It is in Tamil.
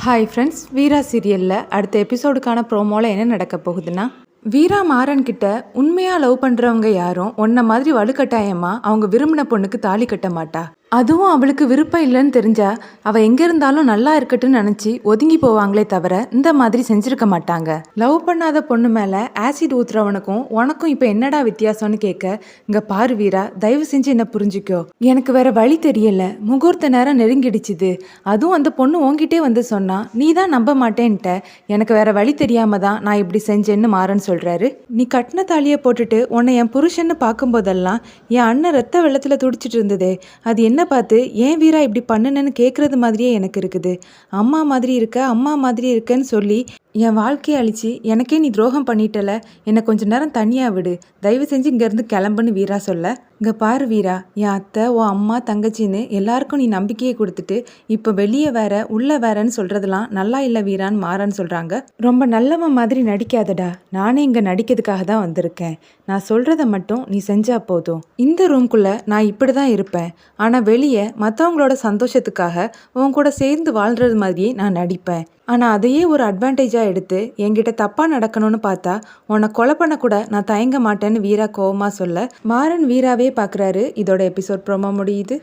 ஹாய் ஃப்ரெண்ட்ஸ், வீரா சீரியலில் அடுத்த எபிசோடுக்கான ப்ரோமோவில் என்ன நடக்க போகுதுன்னா, வீரா மாறன் கிட்ட உண்மையாக லவ் பண்ணுறவங்க யாரும் உன்ன மாதிரி வலுக்கட்டாயமாக அவங்க விரும்பின பொண்ணுக்கு தாலி கட்ட மாட்டா. அதுவும் அவளுக்கு விருப்பம் இல்லைன்னு தெரிஞ்சா அவள் எங்கே இருந்தாலும் நல்லா இருக்கட்டும்னு நினச்சி ஒதுங்கி போவாங்களே தவிர இந்த மாதிரி செஞ்சுருக்க மாட்டாங்க. லவ் பண்ணாத பொண்ணு மேலே ஆசிட் ஊத்துறவனுக்கும் உனக்கும் இப்போ என்னடா வித்தியாசம்னு கேட்க, இங்கே பாரு வீரா, தயவு செஞ்சு என்ன புரிஞ்சுக்கோ. எனக்கு வேற வழி தெரியல. முகூர்த்த நேரம் நெருங்கிடுச்சுது. அதுவும் அந்த பொண்ணு உன்கிட்டே வந்து சொன்னா நீ தான் நம்ப மாட்டேன்ட்ட. எனக்கு வேற வழி தெரியாம தான் நான் இப்படி செஞ்சேன்னு மாறன் சொல்றாரு. நீ கட்டின தாலியை போட்டுட்டு உன்னை என் புருஷன்னு பார்க்கும்போதெல்லாம் என் அண்ணன் ரத்த வெள்ளத்தில் துடிச்சிட்டு இருந்ததே, அது என்ன பார்த்து ஏன் வீரா இப்படி பண்ணுனேன்னு கேட்குறது மாதிரியே எனக்கு இருக்குது. அம்மா மாதிரி இருக்க, அம்மா மாதிரி இருக்கன்னு சொல்லி என் வாழ்க்கையை அழிச்சு எனக்கே நீ துரோகம் பண்ணிட்டல. என்னை கொஞ்ச நேரம் தனியாக விடு, தயவு செஞ்சு இங்கேருந்து கிளம்புன்னு வீரா சொல்ல, இங்கே பாரு வீரா, என் அத்தை உன் அம்மா தங்கச்சின்னு எல்லாருக்கும் நீ நம்பிக்கையை கொடுத்துட்டு இப்போ வெளியே வேற உள்ள வேறன்னு சொல்கிறதெல்லாம் நல்லா இல்லை வீரான்னு மாறன்னு சொல்கிறாங்க. ரொம்ப நல்லவன் மாதிரி நடிக்காதடா. நானே இங்கே நடிக்கிறதுக்காக தான் வந்திருக்கேன். நான் சொல்கிறத மட்டும் நீ செஞ்சா போதும். இந்த ரூம்குள்ளே நான் இப்படி தான் இருப்பேன். ஆனால் வெளியே மற்றவங்களோட சந்தோஷத்துக்காக உன் கூட சேர்ந்து வாழ்கிறது மாதிரியே நான் நடிப்பேன். ஆனால் அதையே ஒரு அட்வான்டேஜாக எடுத்து என்கிட்ட தப்பாக நடக்கணும்னு பார்த்தா உன்னை கொலை பண்ண கூட நான் தயங்க மாட்டேன்னு வீரா கோவமாக சொல்ல, மாறன் வீராவே பார்க்குறாரு. இதோட எபிசோட் ப்ரோமோ முடியுது.